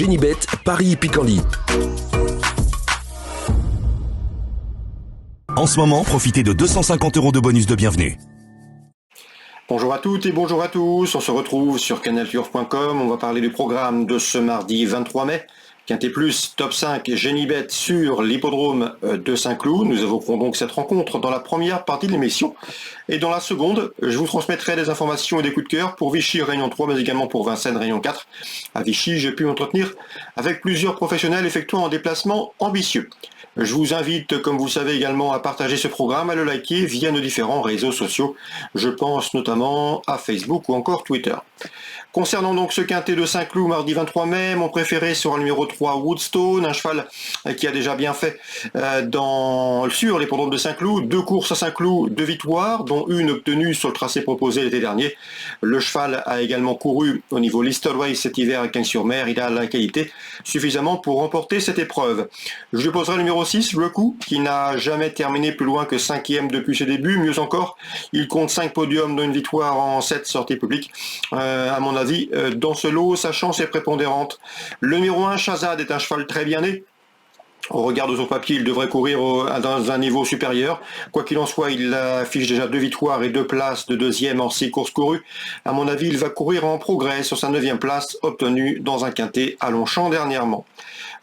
Génibet, Paris Picardie. En ce moment, profitez de 250 € de bonus de bienvenue. Bonjour à toutes et bonjour à tous, on se retrouve sur canalturf.com, on va parler du programme de ce mardi 23 mai. Quintet Plus, top 5, Génibet sur l'hippodrome de Saint-Cloud. Nous évoquerons donc cette rencontre dans la première partie de l'émission. Et dans la seconde, je vous transmettrai des informations et des coups de cœur pour Vichy Réunion 3, mais également pour Vincennes Réunion 4. À Vichy, j'ai pu m'entretenir avec plusieurs professionnels effectuant un déplacement ambitieux. Je vous invite, comme vous savez également, à partager ce programme, à le liker via nos différents réseaux sociaux. Je pense notamment à Facebook ou encore Twitter. Concernant donc ce quintet de Saint-Cloud mardi 23 mai, mon préféré sera le numéro 3, Woodstone, un cheval qui a déjà bien fait sur l'hippodrome de Saint-Cloud. 2 courses à Saint-Cloud, 2 victoires, dont une obtenue sur le tracé proposé l'été dernier. Le cheval a également couru au niveau Lister Race cet hiver à Cagnes-sur-Mer. Il a la qualité suffisamment pour remporter cette épreuve. Je lui poserai le numéro 6, Reku, qui n'a jamais terminé plus loin que 5e depuis ses débuts. Mieux encore, il compte 5 podiums dont une victoire en 7 sorties publiques. À mon avis, dans ce lot, sa chance est prépondérante. Le numéro 1, Shazad, est un cheval très bien né. Au regard de son papier, il devrait courir dans un niveau supérieur. Quoi qu'il en soit, il affiche déjà 2 victoires et 2 places de 2e en 6 courses courues. À mon avis, il va courir en progrès sur sa 9e place, obtenue dans un quintet à Longchamp dernièrement.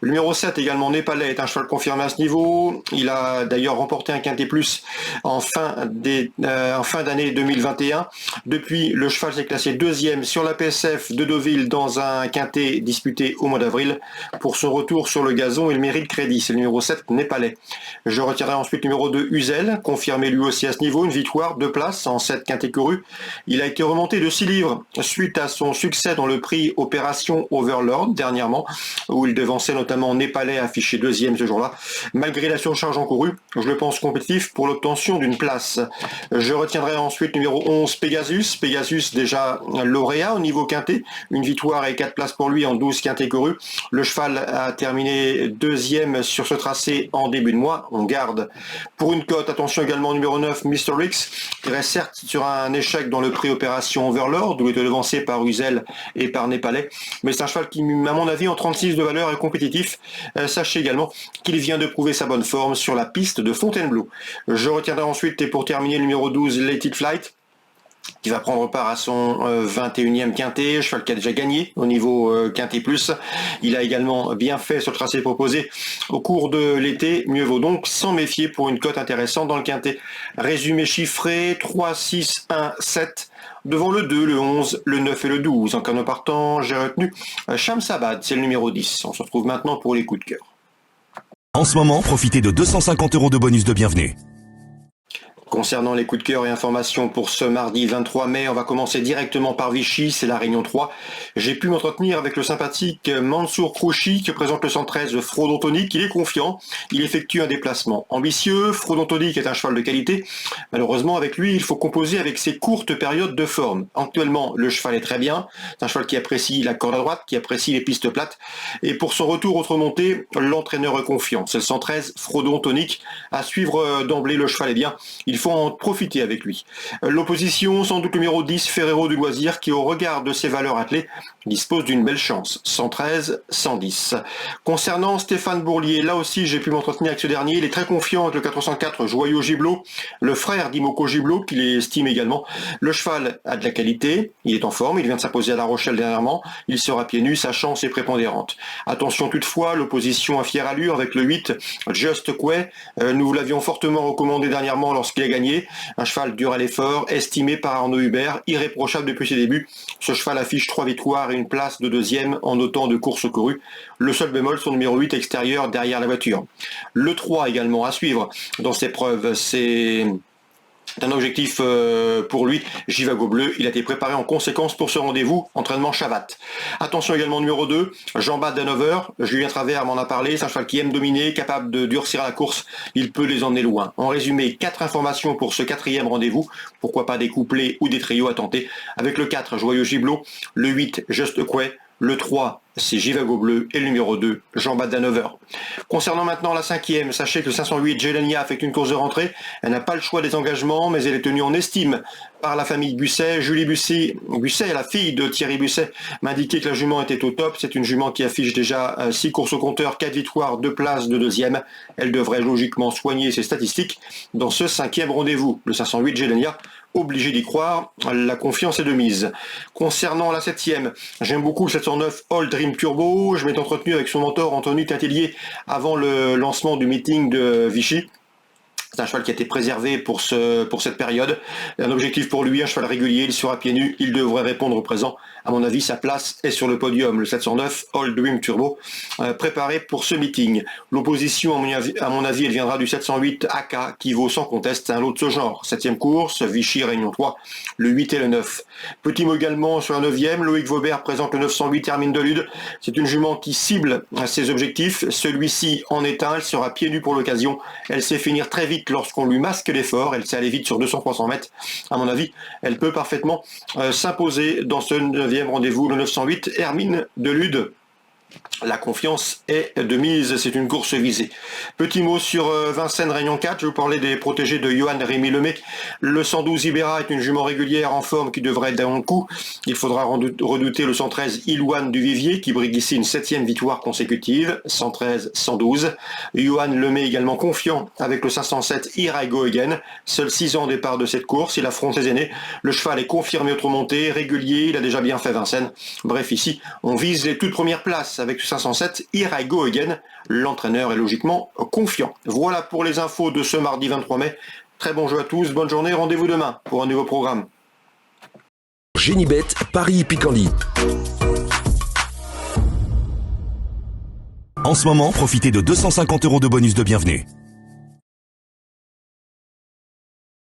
Le numéro 7, également népalais, est un cheval confirmé à ce niveau. Il a d'ailleurs remporté un quintet plus en fin d'année 2021. Depuis, le cheval s'est classé 2e sur la PSF de Deauville dans un quintet disputé au mois d'avril. Pour son retour sur le gazon, il mérite crédit. C'est le numéro 7, népalais. Je retirerai ensuite le numéro 2, Uzel, confirmé lui aussi à ce niveau. Une victoire, 2 places en 7 quintets courus. Il a été remonté de 6 livres suite à son succès dans le prix Opération Overlord dernièrement, où il devançait notamment népalais affiché 2e ce jour-là. Malgré la surcharge encourue, je le pense compétitif pour l'obtention d'une place. Je retiendrai ensuite numéro 11, Pegasus. Pegasus déjà lauréat au niveau quintet. Une victoire et 4 places pour lui en 12 quintets courus. Le cheval a terminé 2e sur ce tracé en début de mois. On garde pour une cote. Attention également numéro 9, Mr. X, qui reste certes sur un échec dans le prix Opération Overlord, où il était devancé par Uzel et par Népalais. Mais c'est un cheval qui, à mon avis, en 36 de valeur est compétitif. Sachez également qu'il vient de prouver sa bonne forme sur la piste de Fontainebleau. Je retiendrai ensuite, et pour terminer, le numéro 12, Let It Flight, qui va prendre part à son 21e quintet, cheval qui a déjà gagné au niveau quintet plus. Il a également bien fait sur le tracé proposé au cours de l'été. Mieux vaut donc s'en méfier pour une cote intéressante dans le quintet. Résumé chiffré, 3, 6, 1, 7. Devant le 2, le 11, le 9 et le 12. En canot partant, j'ai retenu Shamsabad, c'est le numéro 10. On se retrouve maintenant pour les coups de cœur. En ce moment, profitez de 250 € de bonus de bienvenue. Concernant les coups de cœur et informations pour ce mardi 23 mai, on va commencer directement par Vichy, c'est la Réunion 3. J'ai pu m'entretenir avec le sympathique Mansour Krouchi qui présente le 113 Frodontonique. Il est confiant, il effectue un déplacement ambitieux. Frodontonique est un cheval de qualité. Malheureusement, avec lui, il faut composer avec ses courtes périodes de forme. Actuellement, le cheval est très bien. C'est un cheval qui apprécie la corde à droite, qui apprécie les pistes plates. Et pour son retour aux remontées, l'entraîneur est confiant. C'est le 113 Frodontonique. À suivre d'emblée, le cheval est bien. Il faut en profiter avec lui. L'opposition, sans doute le numéro 10, Ferrero du Loisir, qui au regard de ses valeurs attelées, dispose d'une belle chance. 113, 110. Concernant Stéphane Bourlier, là aussi j'ai pu m'entretenir avec ce dernier. Il est très confiant avec le 404 Joyeux Gibelot, le frère d'Imoko Gibelot, qu'il estime également. Le cheval a de la qualité, il est en forme, il vient de s'imposer à La Rochelle dernièrement, il sera pieds nus, sa chance est prépondérante. Attention toutefois, l'opposition à fière allure avec le 8, Just Quay. Nous vous l'avions fortement recommandé dernièrement lorsqu'il a gagné. Un cheval dur à l'effort, estimé par Arnaud Hubert, irréprochable depuis ses débuts. Ce cheval affiche 3 victoires et une place de 2e en autant de courses courues. Le seul bémol, son numéro 8 extérieur derrière la voiture. Le 3 également à suivre dans ces preuves, c'est un objectif pour lui, Jivago Bleu. Il a été préparé en conséquence pour ce rendez-vous, entraînement Chavat. Attention également numéro 2, Jean-Baptiste Danover. Julien Travers m'en a parlé, c'est un cheval qui aime dominer, capable de durcir à la course, il peut les emmener loin. En résumé, 4 informations pour ce 4e rendez-vous, pourquoi pas des couplets ou des trios à tenter, avec le 4, Joyeux Gibelot, le 8, Just Quay, le 3, c'est Jivago Bleu et le numéro 2, Jean-Baptiste Danover. Concernant maintenant la 5e, sachez que le 508, Jelenia effectue une course de rentrée. Elle n'a pas le choix des engagements, mais elle est tenue en estime par la famille Busset. Julie Busset, la fille de Thierry Busset, m'a indiqué que la jument était au top. C'est une jument qui affiche déjà 6 courses au compteur, 4 victoires, 2 places de deuxième. Elle devrait logiquement soigner ses statistiques dans ce 5e rendez-vous. Le 508, Jelenia, obligé d'y croire, la confiance est de mise. Concernant la 7e, j'aime beaucoup le 709 All Dream Turbo. Je m'étais entretenu avec son mentor Anthony Tintellier avant le lancement du meeting de Vichy. C'est un cheval qui a été préservé pour cette période. Un objectif pour lui, un cheval régulier, il sera pieds nus, il devrait répondre au présent. À mon avis, sa place est sur le podium. Le 709 All Dream Turbo, préparé pour ce meeting. L'opposition, à mon avis, elle viendra du 708 AK, qui vaut sans conteste un lot de ce genre. 7e course, Vichy, Réunion 3, le 8 et le 9. Petit mot également sur la 9e, Loïc Vaubert présente le 908 Hermine de Lude. C'est une jument qui cible ses objectifs. Celui-ci en est un, elle sera pieds nus pour l'occasion. Elle sait finir très vite lorsqu'on lui masque l'effort, elle sait aller vite sur 200-300 mètres. À mon avis, elle peut parfaitement s'imposer dans ce 9e rendez-vous, le 908 Hermine de Lude. La confiance est de mise, c'est une course visée. Petit mot sur Vincennes Réunion 4, je vous parlais des protégés de Johan Rémy Lemay. Le 112 Ibera est une jument régulière en forme qui devrait être d'un bon coup. Il faudra redouter le 113 Ilouane du Vivier qui brigue ici une 7e victoire consécutive, 113-112. Johan Lemay également confiant avec le 507 Here I Go Again. Seul 6 ans au départ de cette course, il affronte ses aînés. Le cheval est confirmé autre montée, régulier, il a déjà bien fait Vincennes. Bref, ici, on vise les toutes premières places avec le 507 Here I Go Again. L'entraîneur est logiquement confiant. Voilà pour les infos de ce mardi 23 mai. Très bon jeu à tous, bonne journée, rendez-vous demain pour un nouveau programme. Génibet, Paris Picardie. En ce moment, profitez de 250 € de bonus de bienvenue.